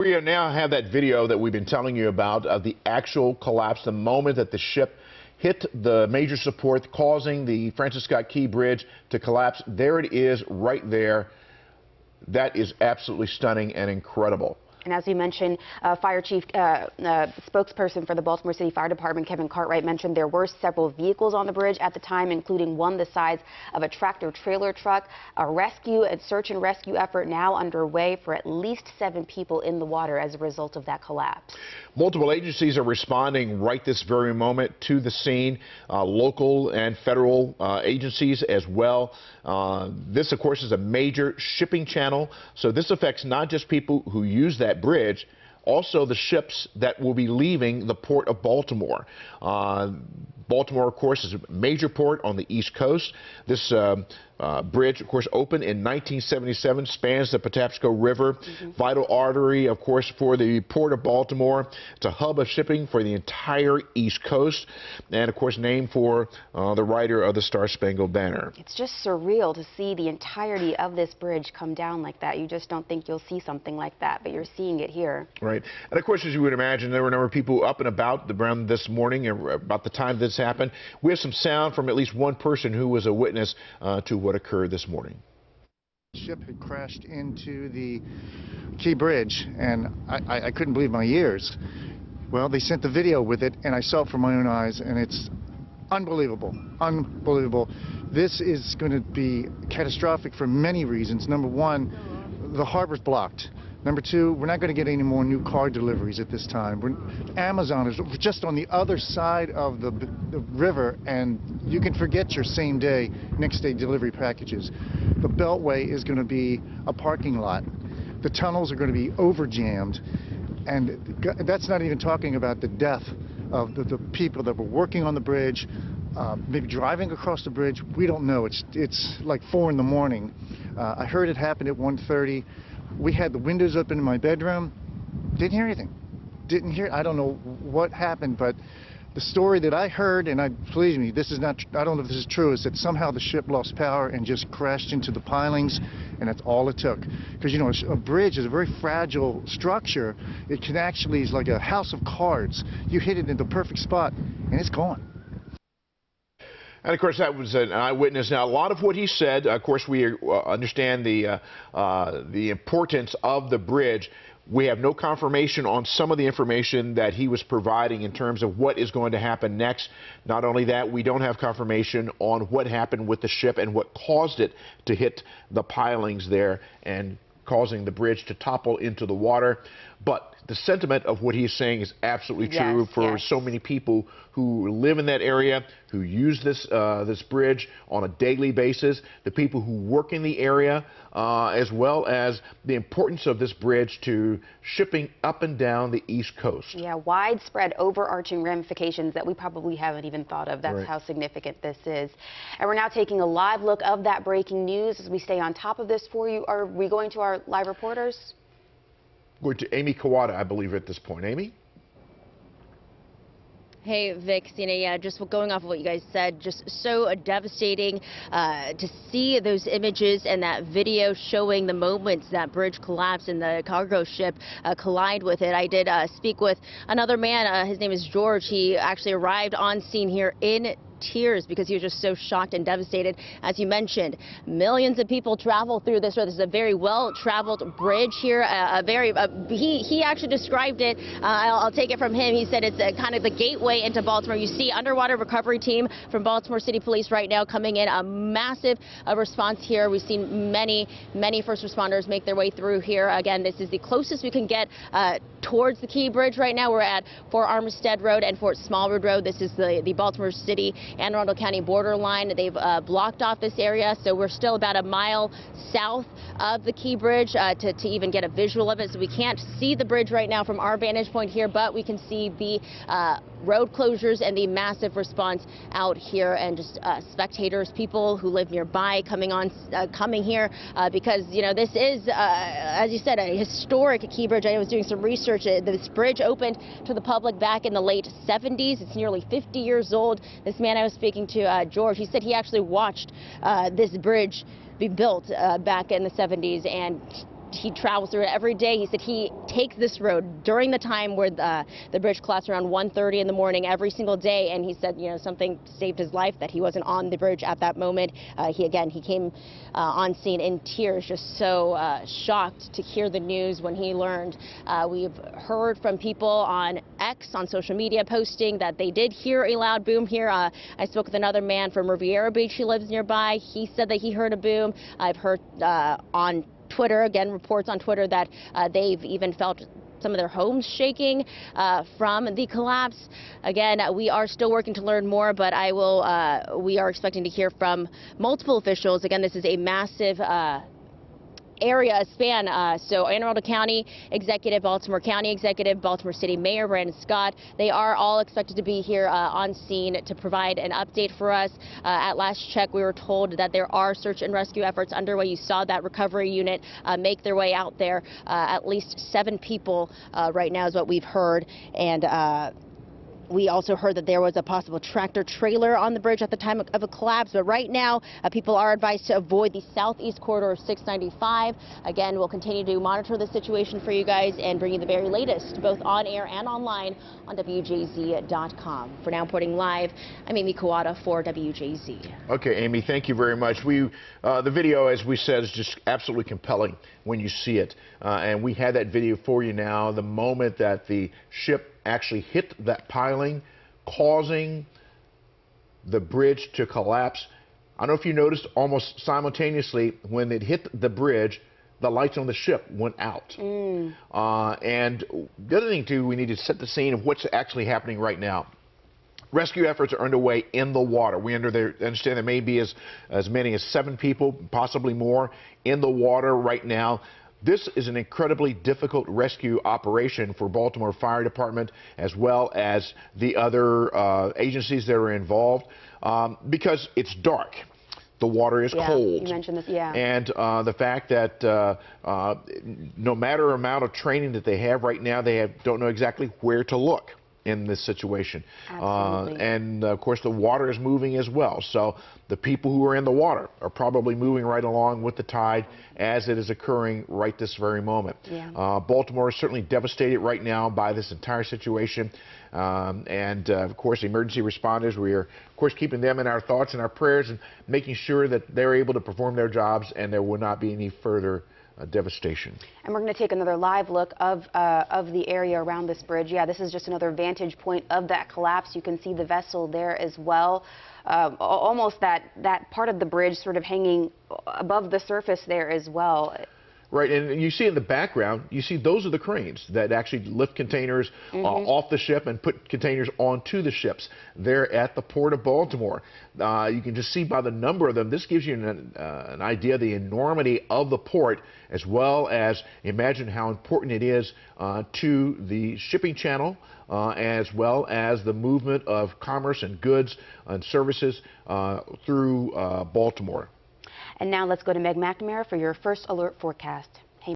We now have that video that we've been telling you about of the actual collapse, the moment that the ship hit the major support, causing the Francis Scott Key Bridge to collapse. There it is right there. That is absolutely stunning and incredible. And as we mentioned, Fire Chief spokesperson for the Baltimore City Fire Department, Kevin Cartwright, mentioned there were several vehicles on the bridge at the time, including one the size of a tractor-trailer truck. A rescue and search and rescue effort now underway for at least 7 people in the water as a result of that collapse. Multiple agencies are responding right this very moment to the scene, local and federal agencies as well. This, of course, is a major shipping channel, so this affects not just people who use that bridge, also the ships that will be leaving the port of Baltimore. Baltimore, of course, is a major port on the East Coast. This bridge, of course, opened in 1977, spans the Patapsco River, vital artery, of course, for the port of Baltimore. It's a hub of shipping for the entire East Coast, and, of course, named for the writer of the Star-Spangled Banner. It's just surreal to see the entirety of this bridge come down like that. You just don't think you'll see something like that, but you're seeing it here. Right. And, of course, as you would imagine, there were a number of people up and about around this morning, about the time this happened. We have some sound from at least one person who was a witness to what occurred this morning. The ship had crashed into the Key Bridge, and I couldn't believe my ears. Well, they sent the video with it, and I saw it from my own eyes, and it's unbelievable, unbelievable. This is going to be catastrophic for many reasons. Number one, the harbor's blocked. Number two, we're not going to get any more new car deliveries at this time. Amazon is just on the other side of the river, and you can forget your same-day, next-day delivery packages. The Beltway is going to be a parking lot. The tunnels are going to be over-jammed, and that's not even talking about the death of the people that were working on the bridge, maybe driving across the bridge. We don't know. It's like 4 in the morning. I heard it happen at 1:30. We had the windows open in my bedroom. Didn't hear anything. Didn't hear. I don't know what happened, but the story that I heard, and believe me, this is not. I don't know if this is true. Is that somehow the ship lost power and just crashed into the pilings, and that's all it took. Because you know, a bridge is a very fragile structure. It can actually is like a house of cards. You hit it in the perfect spot, and it's gone. And, of course, that was an eyewitness. Now, a lot of what he said, of course, we understand the importance of the bridge. We have no confirmation on some of the information that he was providing in terms of what is going to happen next. Not only that, we don't have confirmation on what happened with the ship and what caused it to hit the pilings there and causing the bridge to topple into the water. But the sentiment of what he's saying is absolutely true for so many people who live in that area, who use this bridge on a daily basis, the people who work in the area, as well as the importance of this bridge to shipping up and down the East Coast. Yeah, widespread overarching ramifications that we probably haven't even thought of. That's how significant this is. And we're now taking a live look of that breaking news as we stay on top of this for you. Are we going to our live reporters? Going to Amy Kawada, I believe, at this point. Amy? Hey, Vic, yeah, just going off of what you guys said, just so devastating to see those images and that video showing the moments that bridge collapsed and the cargo ship collide with it. I did speak with another man. His name is George. He actually arrived on scene here in tears because he was just so shocked and devastated. As you mentioned, millions of people travel through this road. This is a very well-traveled bridge here. He actually described it. I'll take it from him. He said it's kind of the gateway into Baltimore. You see underwater recovery team from Baltimore City Police right now coming in. A massive response here. We've seen many first responders make their way through here. Again, this is the closest we can get towards the Key Bridge right now. We're at Fort Armistead Road and Fort Smallwood Road. This is the Baltimore City and Arundel County borderline. They've blocked off this area, so we're still about a mile south of the Key Bridge to even get a visual of it. So we can't see the bridge right now from our vantage point here, but we can see the road closures and the massive response out here, and just spectators, people who live nearby coming here because, you know, this is, as you said, a historic Key Bridge. I was doing some research. This bridge opened to the public back in the late 70s. It's nearly 50 years old. This man I was speaking to, George, he said he actually watched this bridge be built back in the 70s, and he travels through it every day. He said he takes this road during the time where the bridge collapsed around 1:30 in the morning every single day, and he said, you know, something saved his life, that he wasn't on the bridge at that moment. He came on scene in tears, just so shocked to hear the news when he learned. We've heard from people on X, on social media, posting that they did hear a loud boom here. I spoke with another man from Riviera Beach. He lives nearby. He said that he heard a boom. I've heard on Twitter, again, reports on Twitter that they've even felt some of their homes shaking from the collapse. Again, we are still working to learn more, but we are expecting to hear from multiple officials. Again, this is a massive span. So Anne Arundel County Executive, Baltimore County Executive, Baltimore City Mayor Brandon Scott, they are all expected to be here on scene to provide an update for us. At last check, we were told that there are search and rescue efforts underway. You saw that recovery unit make their way out there. At least 7 people right now is what we've heard. And we also heard that there was a possible tractor trailer on the bridge at the time of a collapse. But right now, people are advised to avoid the southeast corridor of 695. Again, we'll continue to monitor the situation for you guys and bring you the very latest, both on air and online on WJZ.com. For now, reporting live, I'm Amy Kawada for WJZ. Okay, Amy, thank you very much. The video, as we said, is just absolutely compelling when you see it. And we had that video for you now. The moment that the ship actually hit that piling, causing the bridge to collapse. I don't know if you noticed, almost simultaneously, when it hit the bridge, the lights on the ship went out. And the other thing, too, we need to set the scene of what's actually happening right now. Rescue efforts are underway in the water. We understand there may be as many as 7 people, possibly more, in the water right now. This is an incredibly difficult rescue operation for Baltimore Fire Department, as well as the other agencies that are involved, because it's dark. The water is cold. You mentioned this, yeah. And the fact that no matter amount of training that they have right now, they don't know exactly where to look in this situation. And of course the water is moving as well, so the people who are in the water are probably moving right along with the tide as it is occurring right this very moment. Baltimore is certainly devastated right now by this entire situation, and of course emergency responders, we are of course keeping them in our thoughts and our prayers and making sure that they're able to perform their jobs and there will not be any further devastation. And we're going to take another live look of the area around this bridge. Yeah, this is just another vantage point of that collapse. You can see the vessel there as well. Almost that part of the bridge sort of hanging above the surface there as well. Right, and you see in the background, you see those are the cranes that actually lift containers off the ship and put containers onto the ships. They're at the Port of Baltimore. You can just see by the number of them, this gives you an idea of the enormity of the port, as well as imagine how important it is to the shipping channel, as well as the movement of commerce and goods and services through Baltimore. And now let's go to Meg McNamara for your first alert forecast.